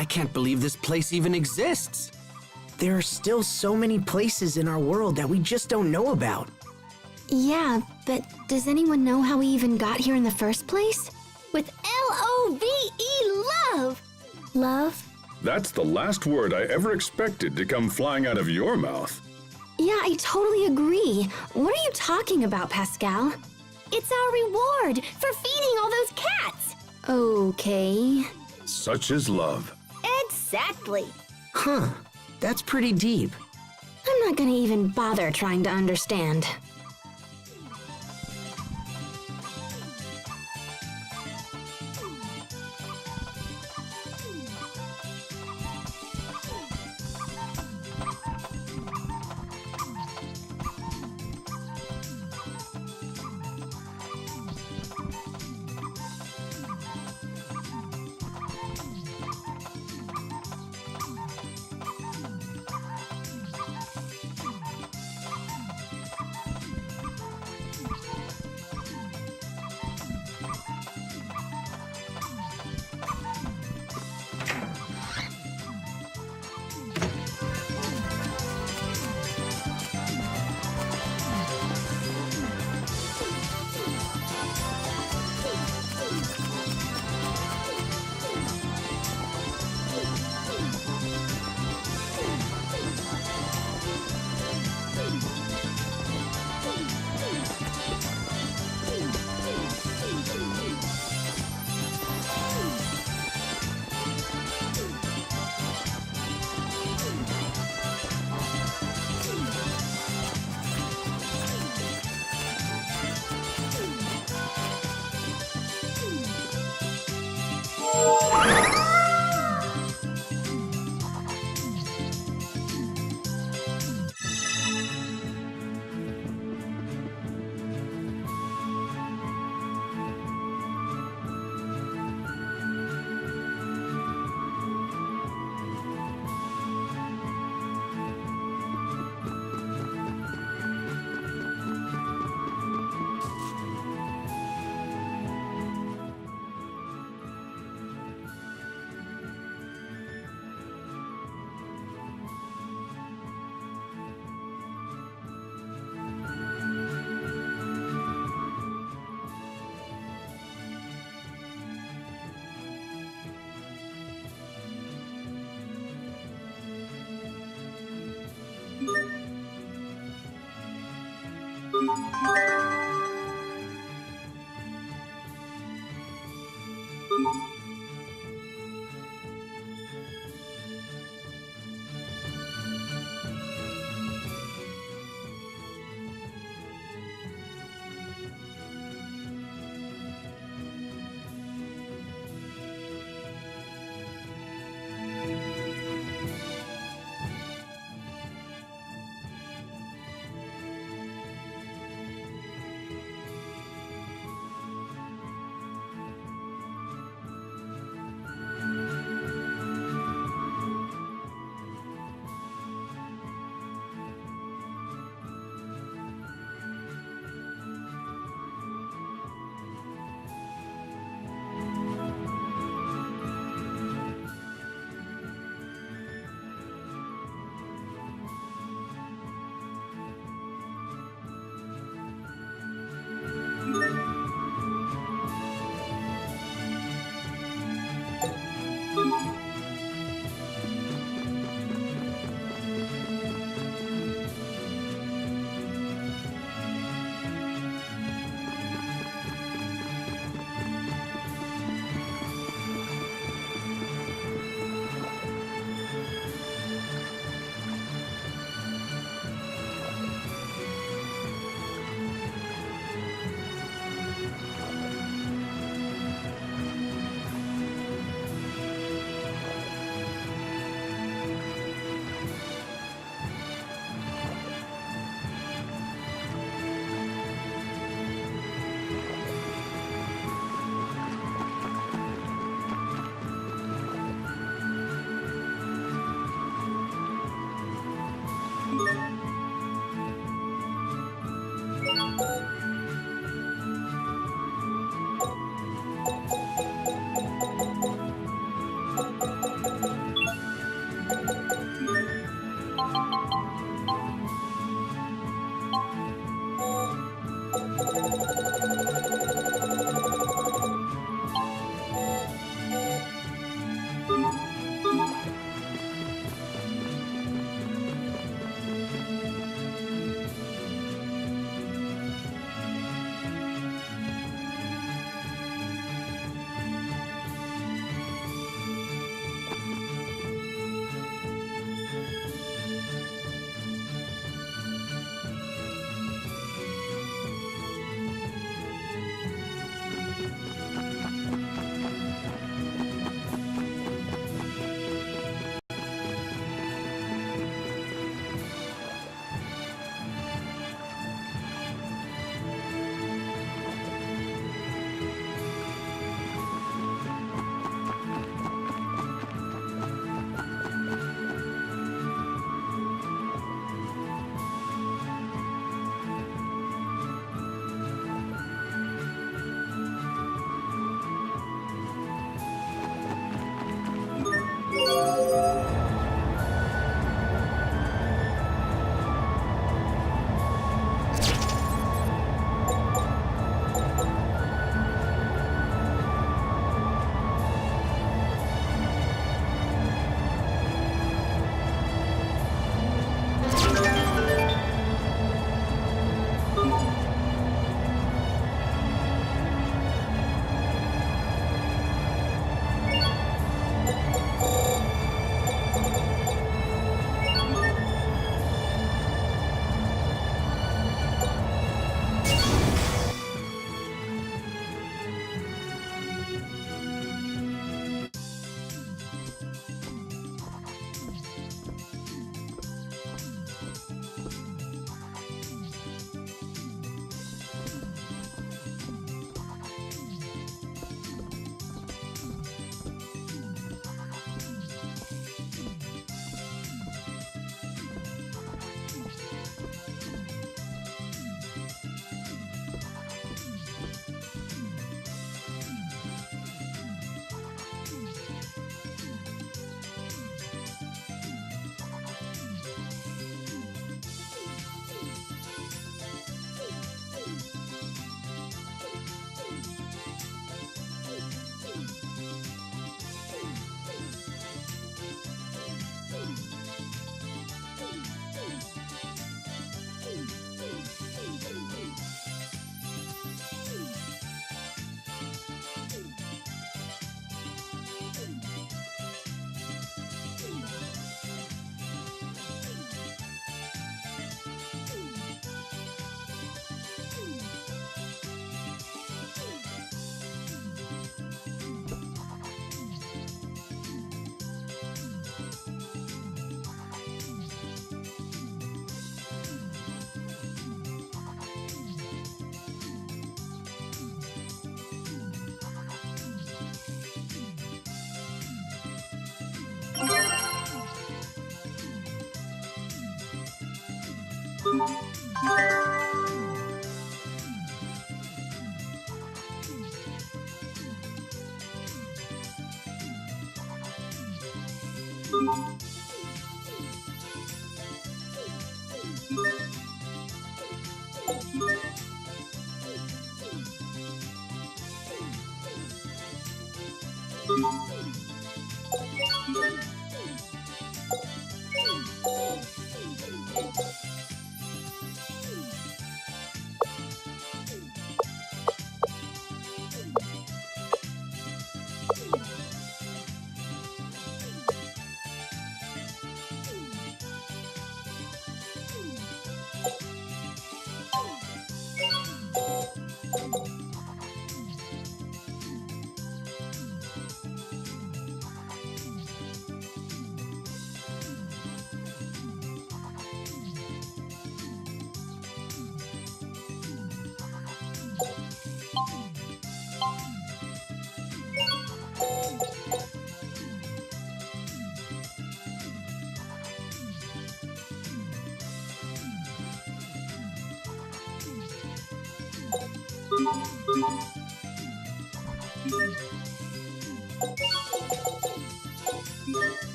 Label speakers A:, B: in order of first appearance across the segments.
A: I can't believe this place even exists.
B: There are still so many places in our world that we just don't know about. Yeah, but does anyone know how we even got here in the first place? With L-O-V-E, love! Love?
C: That's the last word I ever expected to come flying out of your mouth.
B: Yeah, I totally agree. What are you talking about, Pascal?
D: It's our reward for feeding all those cats.
B: Okay.
C: Such is love.
D: Exactly.
A: Huh. That's pretty deep.
B: I'm not gonna even bother trying to understand.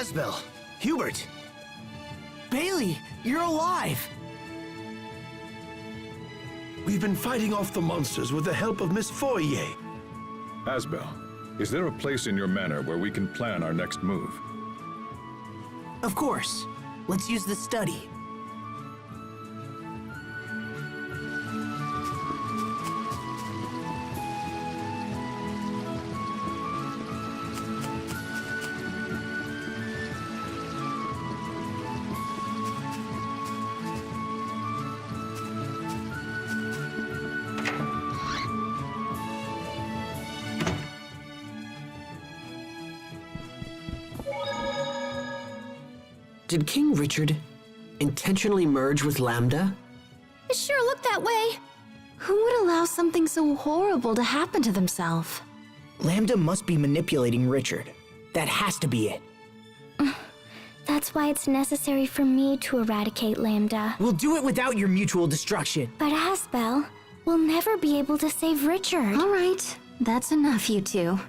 A: Asbel, Hubert, Bailey, you're alive!
E: We've been fighting off the monsters with the help of Miss Fourier.
C: Asbel, is there a place in your manor where we can plan our next move?
A: Of course. Let's use the study. Did King Richard intentionally merge with Lambda?
B: It sure looked that way. Who would allow something so horrible to happen to themselves?
F: Lambda must be manipulating Richard. That has to be it.
D: That's why it's necessary for me to eradicate Lambda.
F: We'll do it without your mutual destruction.
D: But Asbel will never be able to save Richard.
B: All right, that's enough, you two.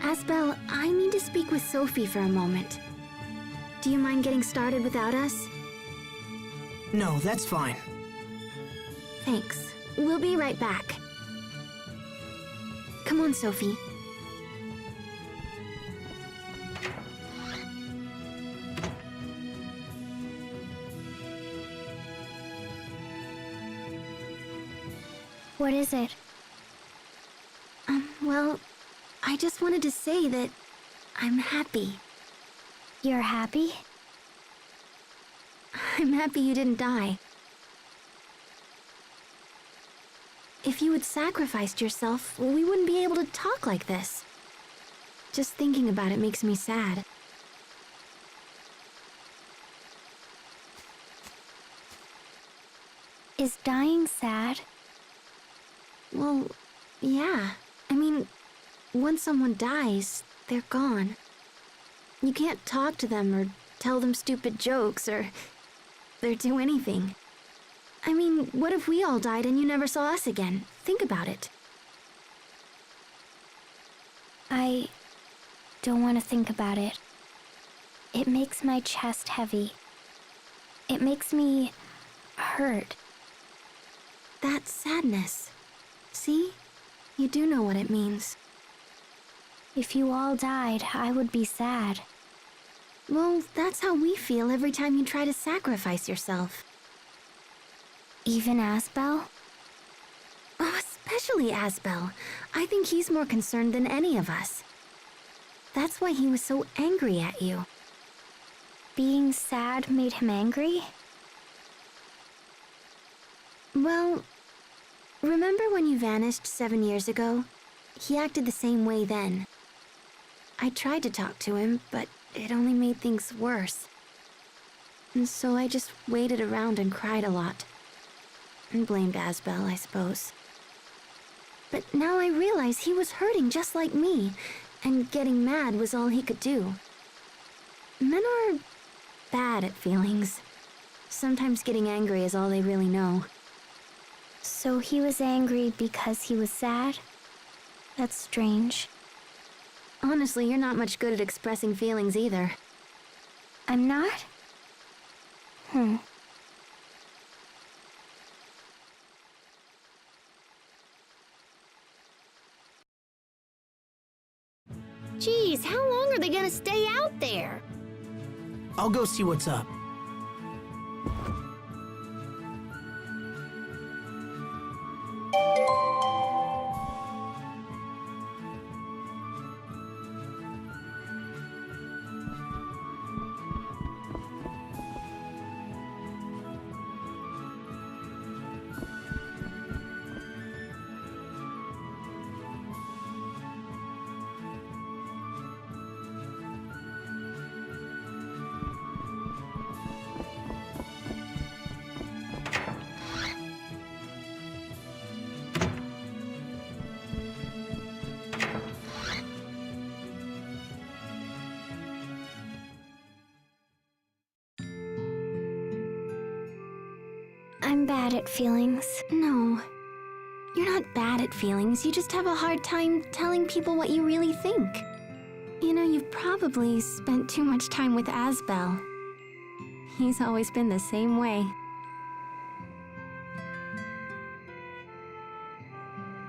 B: Asbel, I need to speak with Sophie for a moment. Do you mind getting started without us?
F: No, that's fine.
B: Thanks. We'll be right back. Come on, Sophie.
D: What is it?
B: Well, I just wanted to say that I'm happy.
D: You're happy?
B: I'm happy you didn't die. If you had sacrificed yourself, we wouldn't be able to talk like this. Just thinking about it makes me sad.
D: Is dying sad?
B: Well, yeah. I mean, once someone dies, they're gone. You can't talk to them or tell them stupid jokes or do anything. I mean, what if we all died and you never saw us again? Think about it.
D: I don't want to think about it. It makes my chest heavy. It makes me hurt.
B: That's sadness. See? You do know what it means.
D: If you all died, I would be sad.
B: Well, that's how we feel every time you try to sacrifice yourself.
D: Even Asbel?
B: Oh, especially Asbel. I think he's more concerned than any of us. That's why he was so angry at you.
D: Being sad made him angry?
B: Well, remember when you vanished 7 years ago? He acted the same way then. I tried to talk to him, but it only made things worse. And so I just waited around and cried a lot. And blamed Asbel, I suppose. But now I realize he was hurting just like me, and getting mad was all he could do. Men are bad at feelings. Sometimes getting angry is all they really know.
D: So he was angry because he was sad? That's strange.
B: Honestly, you're not much good at expressing feelings either.
D: I'm not?
B: Geez, how long are they gonna stay out there?
F: I'll go see what's up.
D: I'm bad at feelings.
B: No. You're not bad at feelings, you just have a hard time telling people what you really think. You know, you've probably spent too much time with Asbel. He's always been the same way.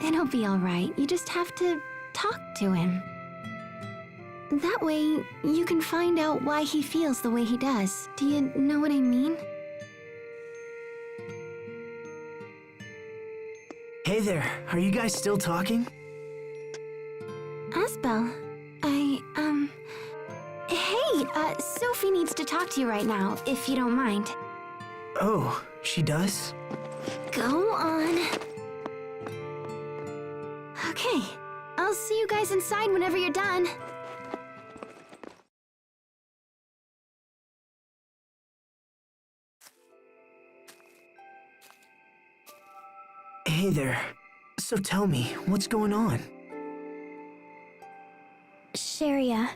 B: It'll be alright, you just have to talk to him. That way, you can find out why he feels the way he does. Do you know what I mean?
F: Hey there, are you guys still talking?
B: Asbel, hey, Sophie needs to talk to you right now, if you don't mind.
F: Oh, she does?
B: Go on. Okay, I'll see you guys inside whenever you're done.
F: Hey there. So tell me, what's going on?
D: Sharia.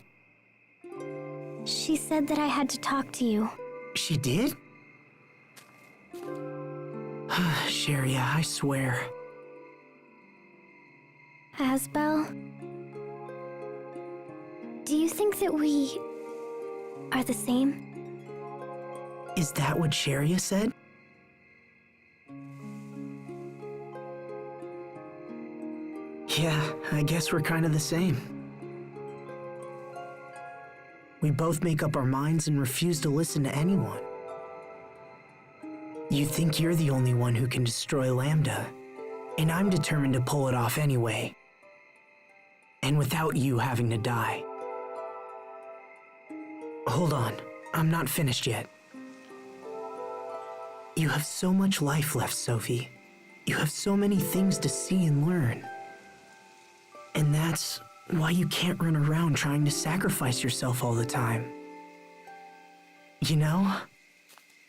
D: She said that I had to talk to you.
F: She did? Sharia, I swear.
D: Asbel? Do you think that we are the same?
F: Is that what Sharia said? Yeah, I guess we're kind of the same. We both make up our minds and refuse to listen to anyone. You think you're the only one who can destroy Lambda, and I'm determined to pull it off anyway. And without you having to die. Hold on, I'm not finished yet. You have so much life left, Sophie. You have so many things to see and learn. And that's why you can't run around trying to sacrifice yourself all the time. You know?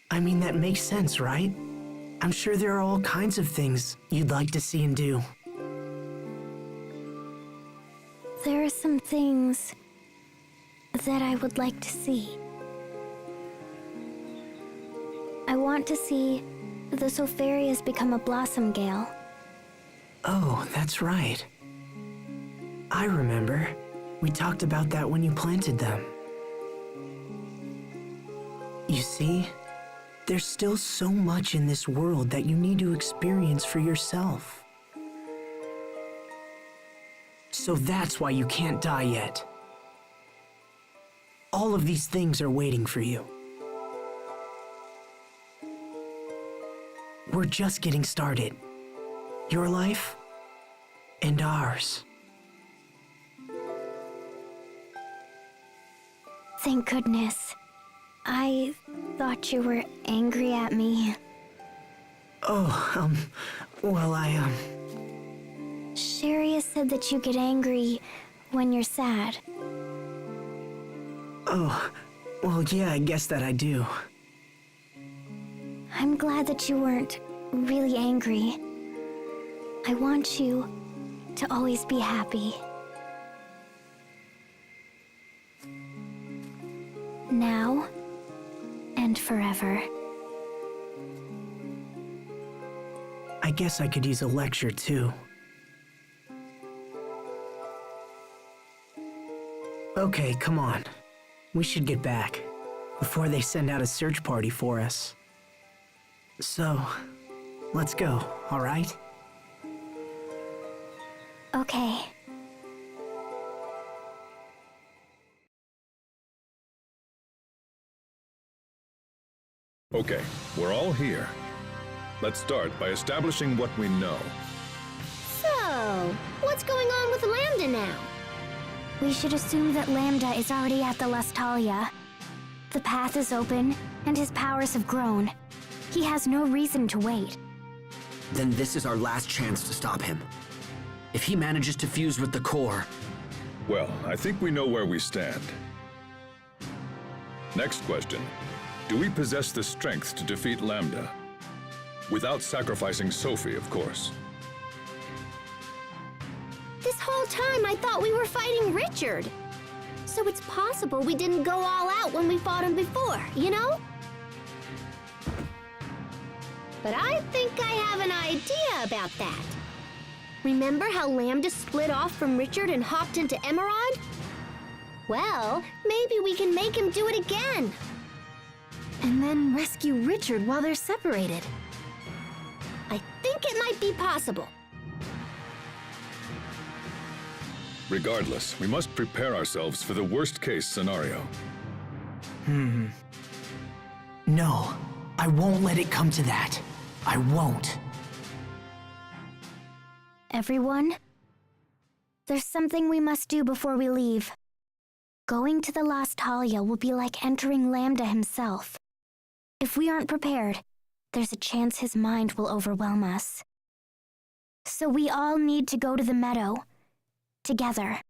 F: I mean, that makes sense, right? I'm sure there are all kinds of things you'd like to see and do.
D: There are some things that I would like to see. I want to see the Sopharias become a blossom gale.
F: Oh, that's right. I remember. We talked about that when you planted them. You see, there's still so much in this world that you need to experience for yourself. So that's why you can't die yet. All of these things are waiting for you. We're just getting started. Your life and ours.
D: Thank goodness. I thought you were angry at me.
F: Oh, well,
D: Sharia said that you get angry when you're sad.
F: Oh, well, yeah, I guess that I do.
D: I'm glad that you weren't really angry. I want you to always be happy. Now and forever.
F: I guess I could use a lecture, too. Okay, come on. We should get back, before they send out a search party for us. So, let's go, all right?
D: Okay.
C: Okay, we're all here. Let's start by establishing what we know.
B: So, what's going on with Lambda now?
D: We should assume that Lambda is already at the Lestalia. The path is open, and his powers have grown. He has no reason to wait.
A: Then this is our last chance to stop him. If he manages to fuse with the core...
C: Well, I think we know where we stand. Next question. Do we possess the strength to defeat Lambda? Without sacrificing Sophie, of course.
B: This whole time I thought we were fighting Richard. So it's possible we didn't go all out when we fought him before, you know? But I think I have an idea about that. Remember how Lambda split off from Richard and hopped into Emerald? Well, maybe we can make him do it again. And then rescue Richard while they're separated. I think it might be possible.
C: Regardless, we must prepare ourselves for the worst-case scenario.
F: No, I won't let it come to that. I won't.
D: Everyone, there's something we must do before we leave. Going to the Lestalia will be like entering Lambda himself. If we aren't prepared, there's a chance his mind will overwhelm us. So we all need to go to the meadow together.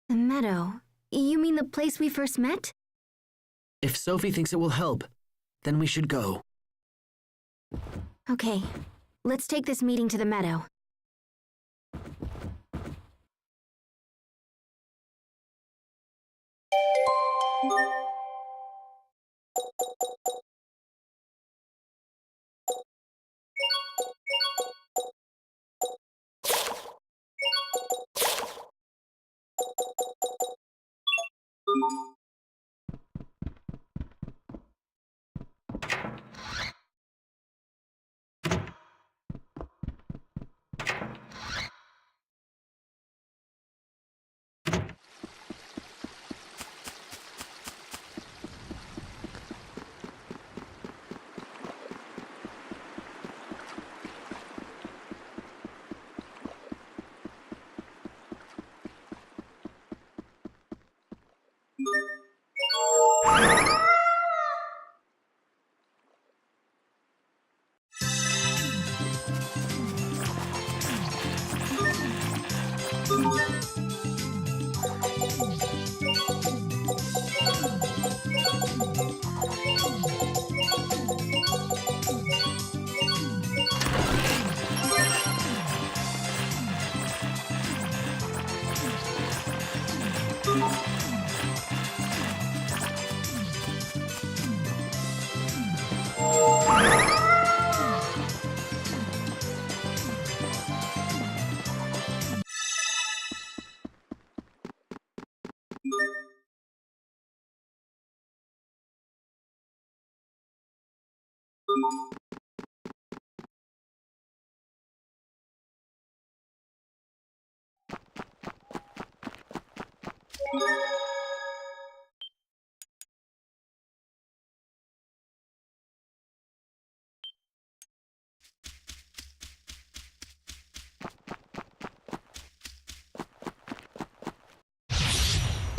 B: The meadow. You mean the place we first met?
A: If Sophie thinks it will help, then we should go.
B: Okay, let's take this meeting to the meadow.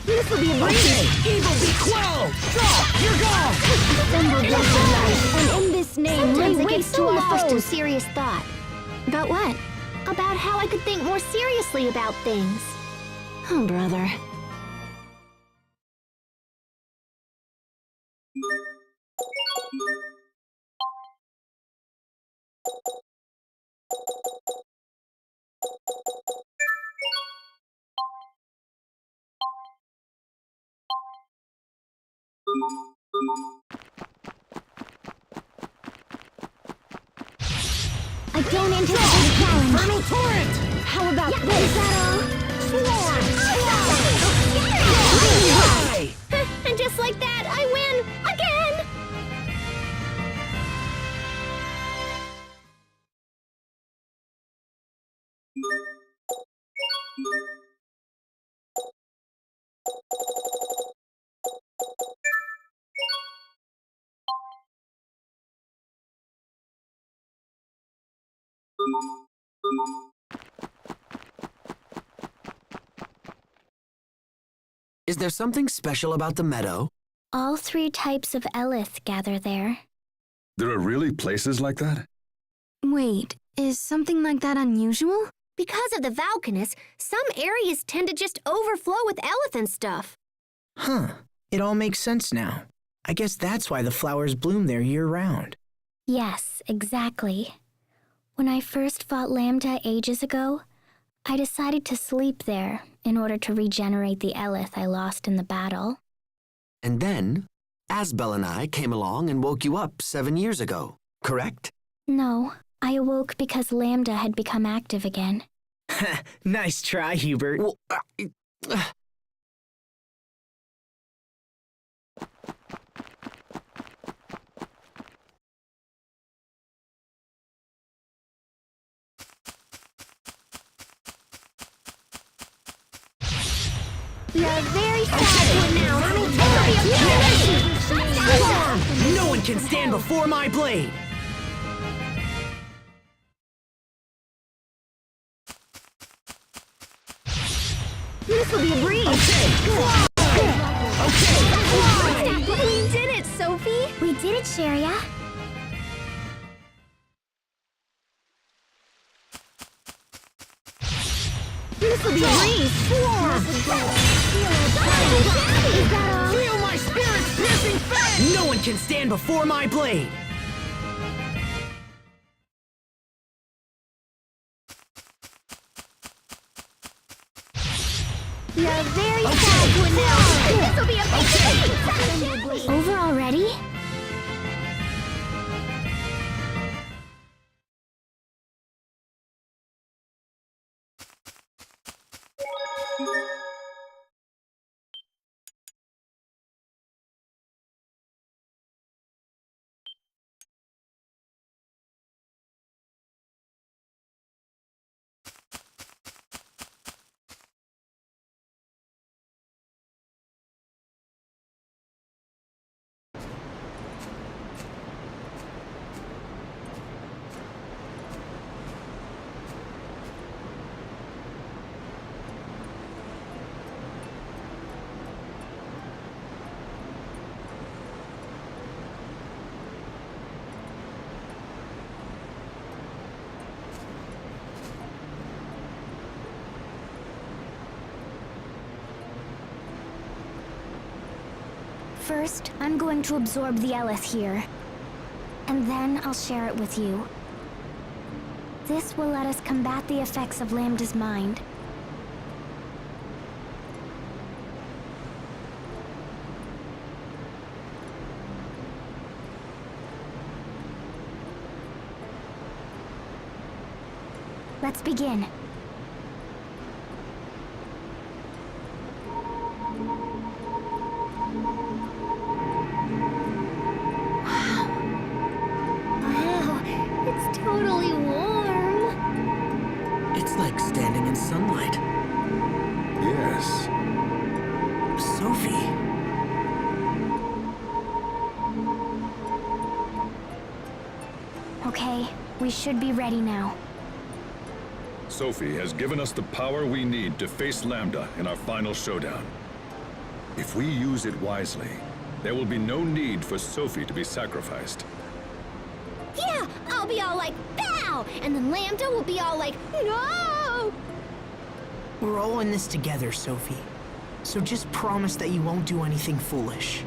G: This will be a breeze! Evil be quelled! Stop! You're gone!
D: Assemble blessed light, and in this name
B: Sometimes
D: raise
B: it
D: against
B: gets too
D: two offers to
B: loud.
D: serious thought.
B: About what?
D: About how I could think more seriously about things.
B: Oh, brother.
D: I don't anticipate a challenge.
G: Infernal torrent!
D: How about
B: Yeah,
D: this?
B: is that all?
G: Swarm! Die!
D: And just like that, I win again!
A: Is there something special about the meadow?
D: All three types of eleth gather there.
C: There are really places like that?
B: Wait, is something like that unusual?
H: Because of the Valkanus, some areas tend to just overflow with eleth and stuff.
F: Huh. It all makes sense now. I guess that's why the flowers bloom there year-round.
D: Yes, exactly. When I first fought Lambda ages ago, I decided to sleep there in order to regenerate the eleth I lost in the battle.
A: And then, Asbel and I came along and woke you up 7 years ago, correct?
D: No, I awoke because Lambda had become active again.
F: Nice try, Hubert.
A: Well,
H: We are very sad now.
F: No one can stand before my blade!
H: This will be a breeze. We did it, Sophie.
D: We did it, Sharia.
G: This'll be a breeze! Feel my spirit's piercing fang!
F: No one can stand before my blade!
D: You're very sad to announce. This'll be a big thing! Over already? First, I'm going to absorb the eleth here. And then I'll share it with you. This will let us combat the effects of Lambda's mind. Let's begin.
H: Totally warm.
A: It's like standing in sunlight.
C: Yes.
A: Sophie.
D: Okay, we should be ready now.
C: Sophie has given us the power we need to face Lambda in our final showdown. If we use it wisely, there will be no need for Sophie to be sacrificed.
H: Yeah, I'll be all like, pow! And then Lambda will be all like, no!
F: We're all in this together, Sophie. So just promise that you won't do anything foolish.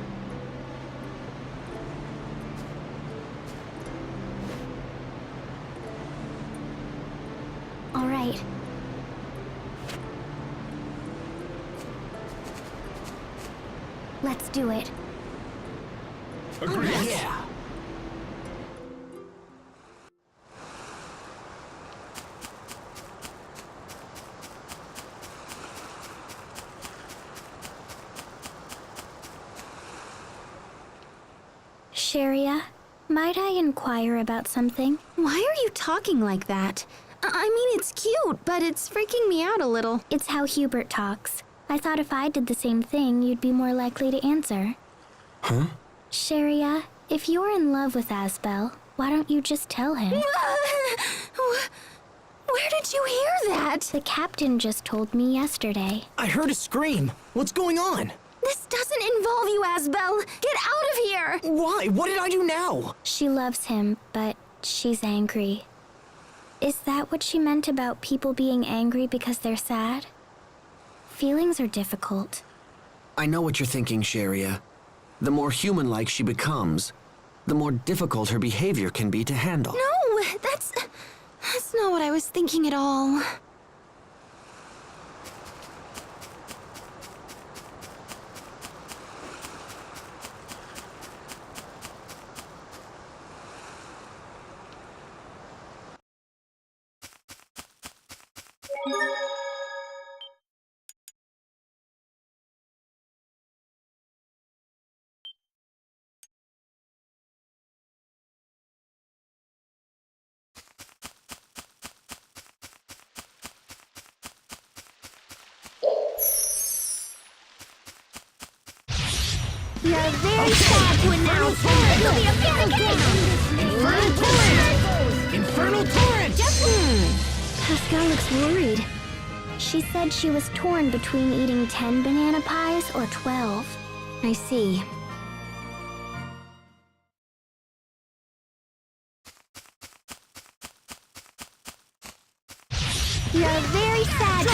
D: All right. Let's do it.
C: Agreed.
F: Yeah.
D: Sharia, might I inquire about something?
B: Why are you talking like that? I mean, it's cute, but it's freaking me out a little.
D: It's how Hubert talks. I thought if I did the same thing, you'd be more likely to answer.
A: Huh?
D: Sharia, if you're in love with Asbel, why don't you just tell him?
B: Where did you hear that?
D: The captain just told me yesterday.
F: I heard a scream. What's going on?
B: This doesn't involve you, Asbel. Get out of here!
F: Why? What did I do now?
D: She loves him, but she's angry. Is that what she meant about people being angry because they're sad? Feelings are difficult.
A: I know what you're thinking, Sharia. The more human-like she becomes, the more difficult her behavior can be to handle.
B: No, that's not what I was thinking at all.
H: You're very sad to announce. You'll be a panic!
F: Infernal torrent!
D: Pascal looks worried. She said she was torn between eating 10 banana pies or 12.
B: I see.
H: You're very very sad to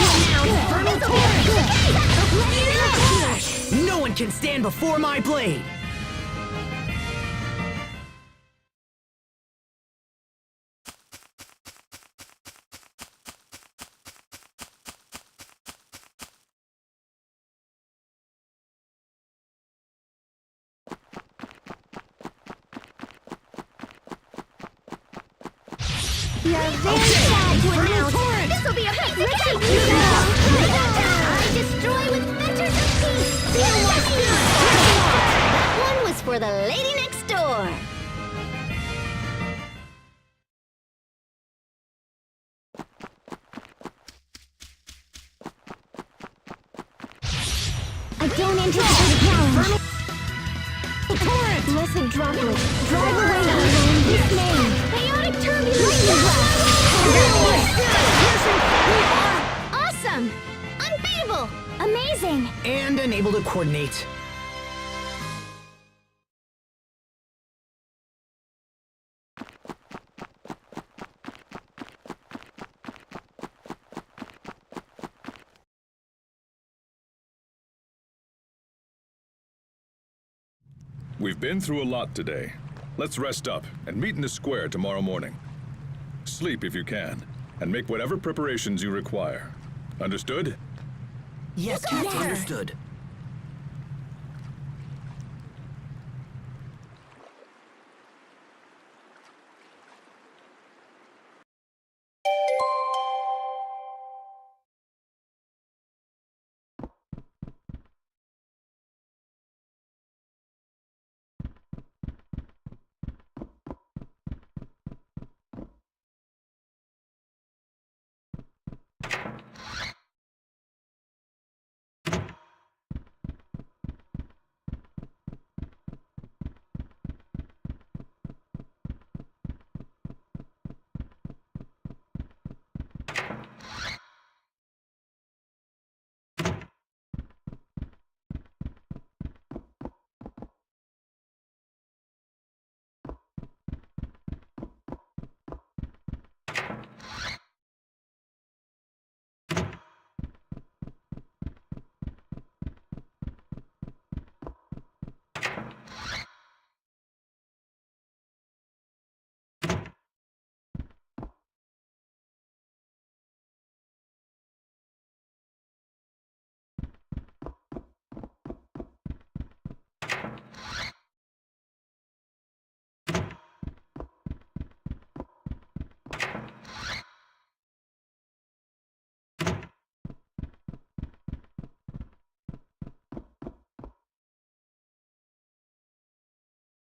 H: announce.
G: No one can stand before my blade!
H: We are very sad to announce. This will be a pretty I destroy with fetters of peace. That one was for the lady next door. I don't anticipate a challenge. Blessed droplet, drive away my lone dismay. Chaotic turbulence. Awesome! Unbeatable!
D: Amazing!
G: And unable to coordinate.
C: We've been through a lot today. Let's rest up and meet in the square tomorrow morning. Sleep if you can, and make whatever preparations you require. Understood?
G: Yes, Captain.
A: Understood.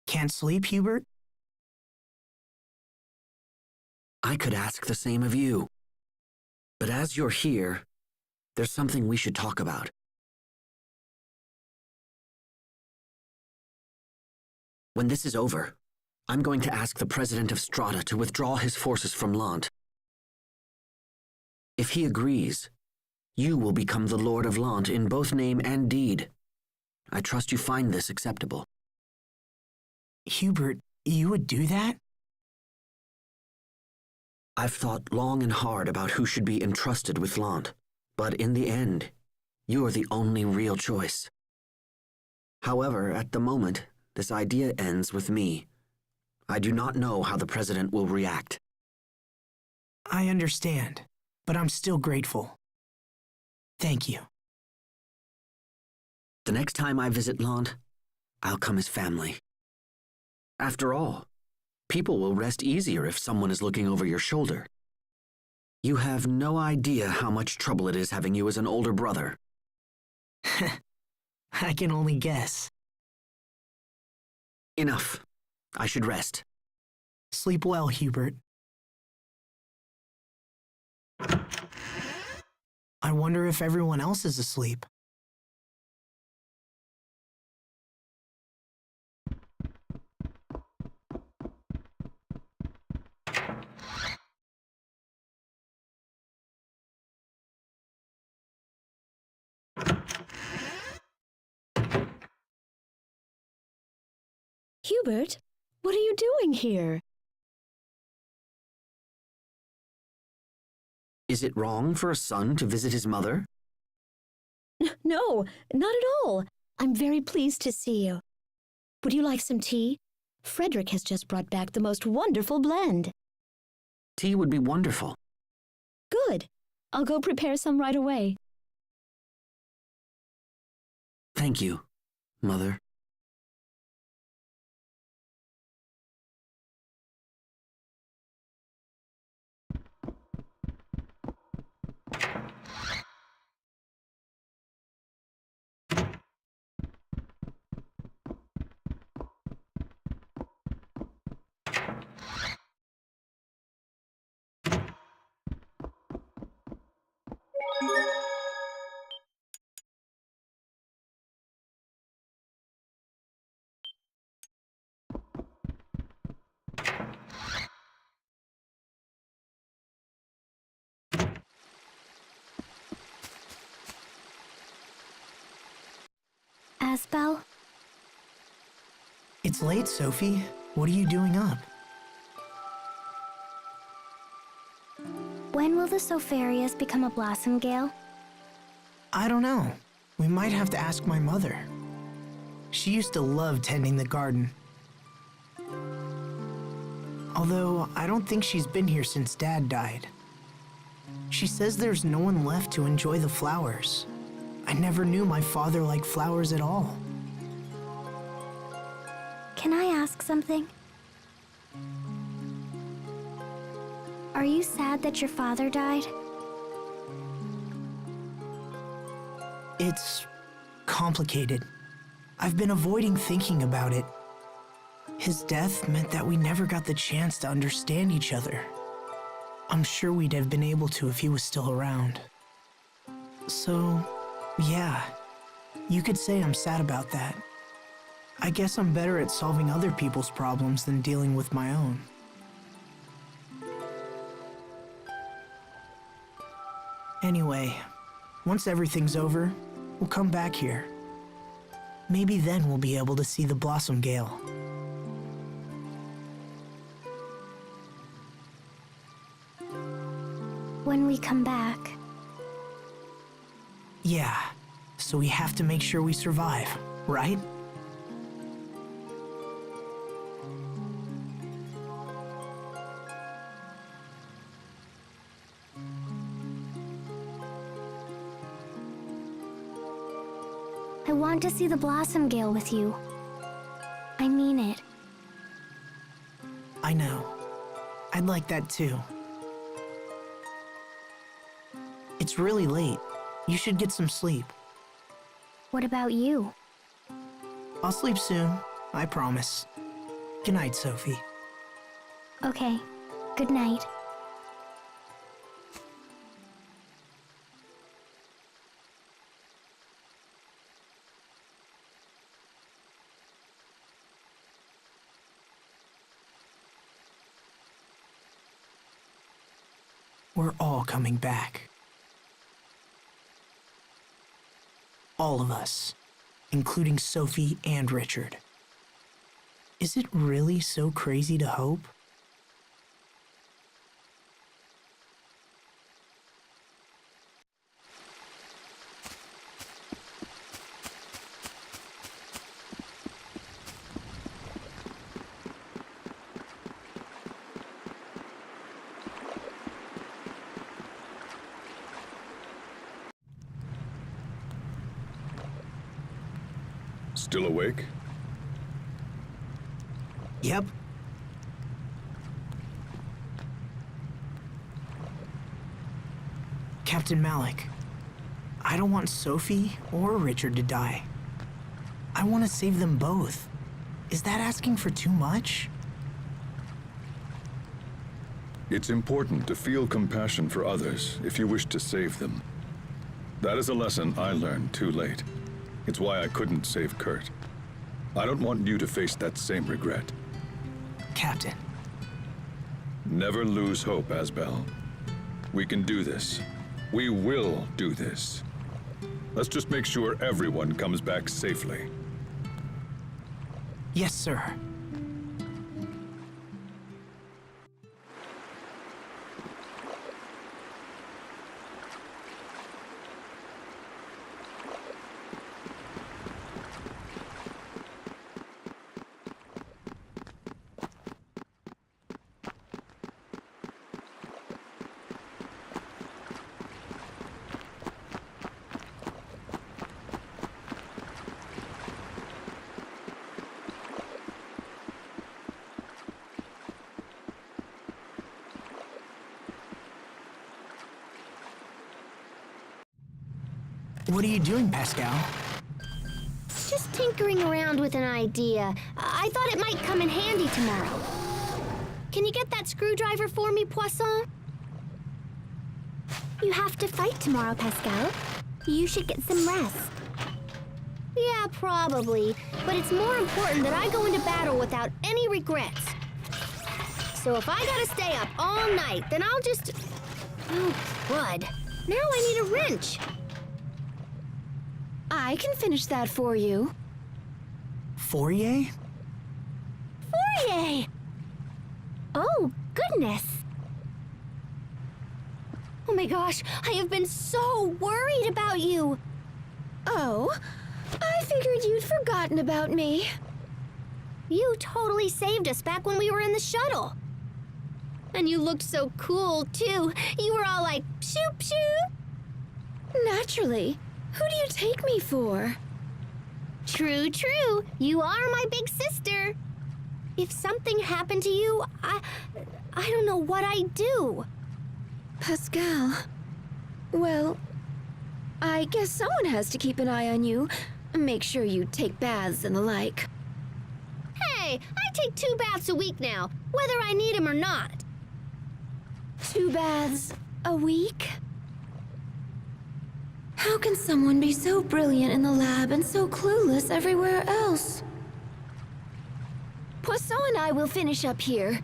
F: Can't sleep, Hubert?
A: I could ask the same of you. But as you're here, there's something we should talk about. When this is over, I'm going to ask the President of Strata to withdraw his forces from Lhant. If he agrees, you will become the Lord of Lhant in both name and deed. I trust you find this acceptable.
F: Hubert, you would do that?
A: I've thought long and hard about who should be entrusted with Lhant, but in the end, you're the only real choice. However, at the moment, this idea ends with me. I do not know how the President will react.
F: I understand, but I'm still grateful. Thank you.
A: The next time I visit Lhant, I'll come as family. After all, people will rest easier if someone is looking over your shoulder. You have no idea how much trouble it is having you as an older brother.
F: I can only guess.
A: Enough. I should rest.
F: Sleep well, Hubert. I wonder if everyone else is asleep.
I: Hubert, what are you doing here?
A: Is it wrong for a son to visit his mother?
I: No, not at all. I'm very pleased to see you. Would you like some tea? Frederick has just brought back the most wonderful blend.
A: Tea would be wonderful.
I: Good. I'll go prepare some right away.
A: Thank you, Mother.
D: Asbel?
F: It's late, Sophie. What are you doing up?
D: When will the Sopharias become a blossom gale?
F: I don't know. We might have to ask my mother. She used to love tending the garden. Although, I don't think she's been here since Dad died. She says there's no one left to enjoy the flowers. I never knew my father liked flowers at all.
D: Can I ask something? Are you sad that your father died?
F: It's complicated. I've been avoiding thinking about it. His death meant that we never got the chance to understand each other. I'm sure we'd have been able to if he was still around. So, yeah, you could say I'm sad about that. I guess I'm better at solving other people's problems than dealing with my own. Anyway, once everything's over, we'll come back here. Maybe then we'll be able to see the blossom gale.
D: When we come back.
F: Yeah, so we have to make sure we survive, right?
D: I want to see the blossom gale with you. I mean it.
F: I know. I'd like that too. It's really late. You should get some sleep.
D: What about you?
F: I'll sleep soon, I promise. Good night, Sophie.
D: Okay. Good night.
F: We're all coming back. All of us, including Sophie and Richard. Is it really so crazy to hope?
C: Still awake?
F: Yep. Captain Malik, I don't want Sophie or Richard to die. I want to save them both. Is that asking for too much?
C: It's important to feel compassion for others if you wish to save them. That is a lesson I learned too late. It's why I couldn't save Kurt. I don't want you to face that same regret.
F: Captain.
C: Never lose hope, Asbel. We can do this. We will do this. Let's just make sure everyone comes back safely.
F: Yes, sir. What are you doing, Pascal?
H: Just tinkering around with an idea. I thought it might come in handy tomorrow. Can you get that screwdriver for me, Poisson?
B: You have to fight tomorrow, Pascal. You should get some rest.
H: Yeah, probably. But it's more important that I go into battle without any regrets. So if I gotta stay up all night, then I'll just... Oh, crud. Now I need a wrench.
B: I can finish that for you.
F: Fourier?
H: Fourier!
B: Oh, goodness.
H: Oh my gosh, I have been so worried about you.
B: Oh, I figured you'd forgotten about me.
H: You totally saved us back when we were in the shuttle. And you looked so cool, too. You were all like, shoop, shoop.
B: Naturally. Who do you take me for?
H: True, true. You are my big sister. If something happened to you, I don't know what I'd do.
B: Pascal. Well, I guess someone has to keep an eye on you. Make sure you take baths and the like.
H: Hey, I take 2 baths a week now, whether I need them or not.
B: 2 baths a week? How can someone be so brilliant in the lab and so clueless everywhere else? Poisson and I will finish up here.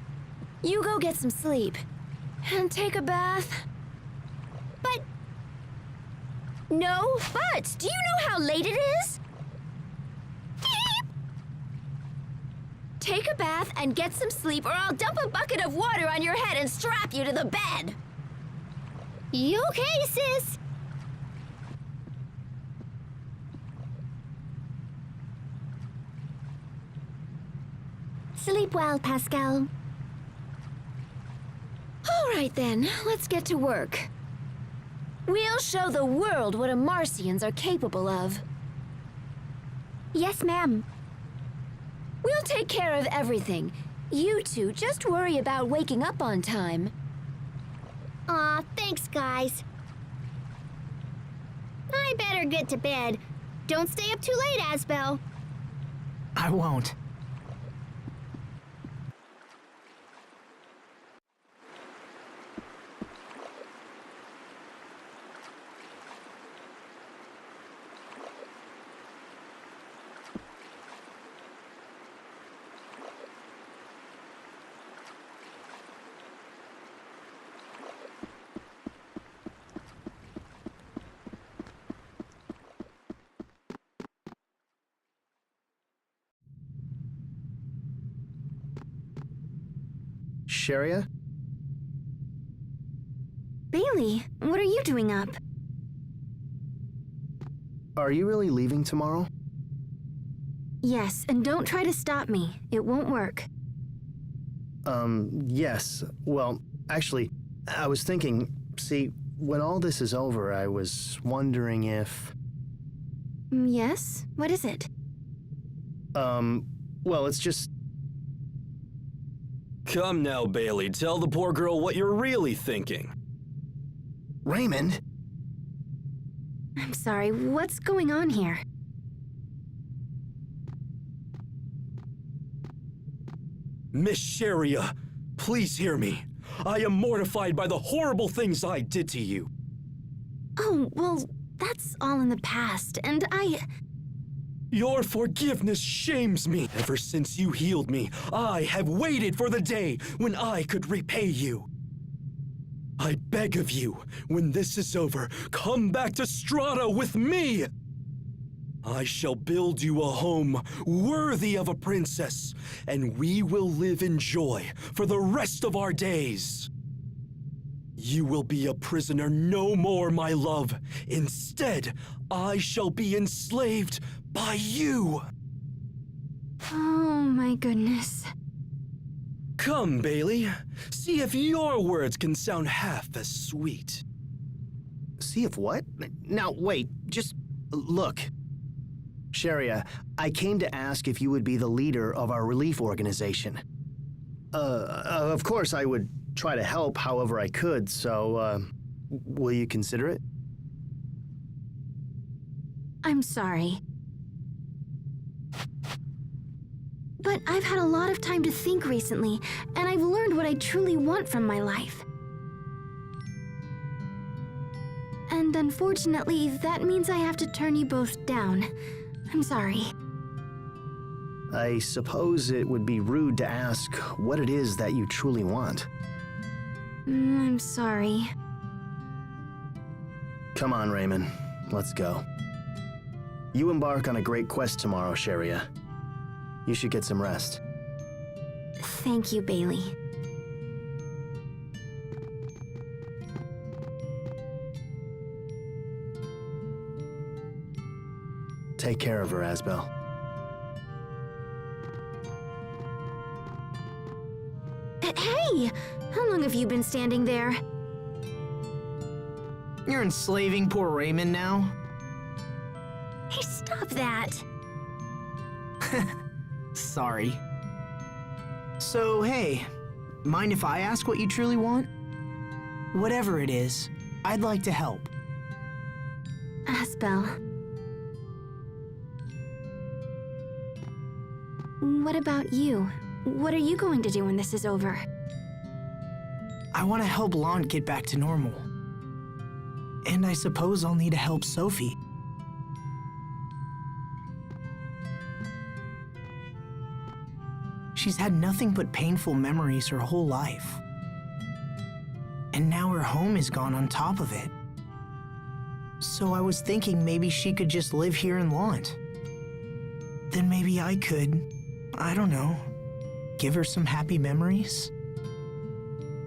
B: You go get some sleep. And take a bath.
H: But...
B: No buts! Do you know how late it is? Take a bath and get some sleep, or I'll dump a bucket of water on your head and strap you to the bed.
H: You okay, sis?
B: Sleep well, Pascal. All right then, let's get to work. We'll show the world what Martians are capable of.
H: Yes, ma'am.
B: We'll take care of everything. You two just worry about waking up on time.
H: Aw, thanks, guys. I better get to bed. Don't stay up too late, Asbel.
F: I won't.
A: Sharia?
B: Bailey, what are you doing up?
A: Are you really leaving tomorrow?
B: Yes, and don't try to stop me. It won't work.
A: Yes. Well, actually, I was thinking, see, when all this is over, I was wondering if...
B: Yes? What is it?
A: Well, it's just...
J: Come now, Bailey, tell the poor girl what you're really thinking.
A: Raymond?
B: I'm sorry, what's going on here?
J: Miss Sharia, please hear me. I am mortified by the horrible things I did to you.
B: Oh, well, that's all in the past, and
J: Your forgiveness shames me. Ever since you healed me, I have waited for the day when I could repay you. I beg of you, when this is over, come back to Strata with me. I shall build you a home worthy of a princess, and we will live in joy for the rest of our days. You will be a prisoner no more, my love. Instead, I shall be enslaved by you.
B: Oh my goodness.
J: Come, Bailey. See if your words can sound half as sweet.
A: See if what? Now, wait, just look. Sharia, I came to ask if you would be the leader of our relief organization. Of course I would try to help however I could, so, will you consider it?
B: I'm sorry. But I've had a lot of time to think recently, and I've learned what I truly want from my life. And unfortunately, that means I have to turn you both down. I'm sorry.
K: I suppose it would be rude to ask what it is that you truly want.
B: I'm sorry.
K: Come on, Raymond. Let's go. You embark on a great quest tomorrow, Sharia. You should get some rest.
B: Thank you, Bailey.
K: Take care of her, Asbel.
B: Hey! How long have you been standing there?
F: You're enslaving poor Raymond now?
B: Hey, stop that!
F: Sorry. So, hey, mind if I ask what you truly want? Whatever it is, I'd like to help.
B: Asbel. What about you? What are you going to do when this is over?
F: I want to help Lhant get back to normal. And I suppose I'll need to help Sophie. She's had nothing but painful memories her whole life. And now her home is gone on top of it. So I was thinking maybe she could just live here in Lhant. Then maybe I could, I don't know, give her some happy memories?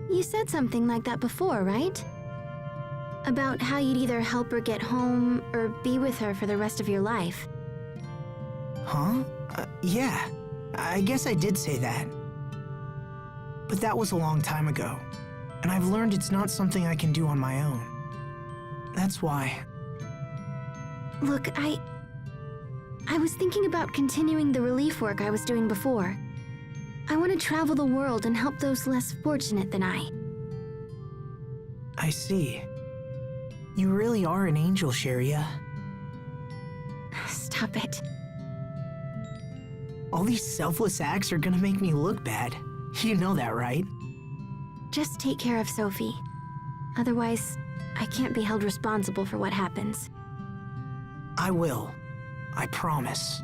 B: You said something like that before, right? About how you'd either help her get home or be with her for the rest of your life.
F: Huh? Yeah, I guess I did say that. But that was a long time ago, and I've learned it's not something I can do on my own. That's why.
B: Look, I was thinking about continuing the relief work I was doing before. I want to travel the world and help those less fortunate than I.
F: I see. You really are an angel, Sharia.
B: Stop it.
F: All these selfless acts are gonna make me look bad. You know that, right?
B: Just take care of Sophie. Otherwise, I can't be held responsible for what happens.
F: I will. I promise.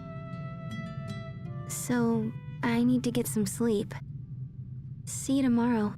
B: So, I need to get some sleep. See you tomorrow.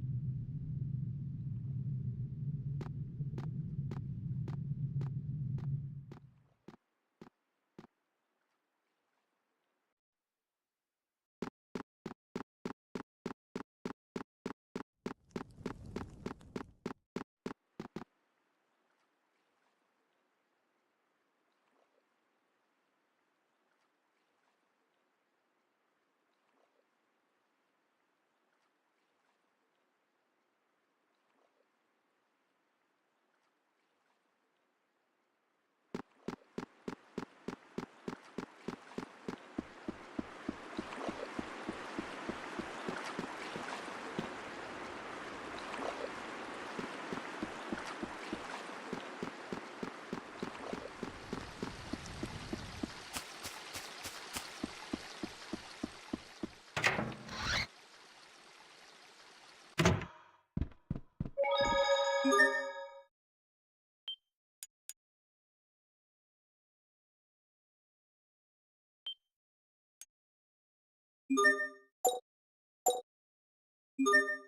L: You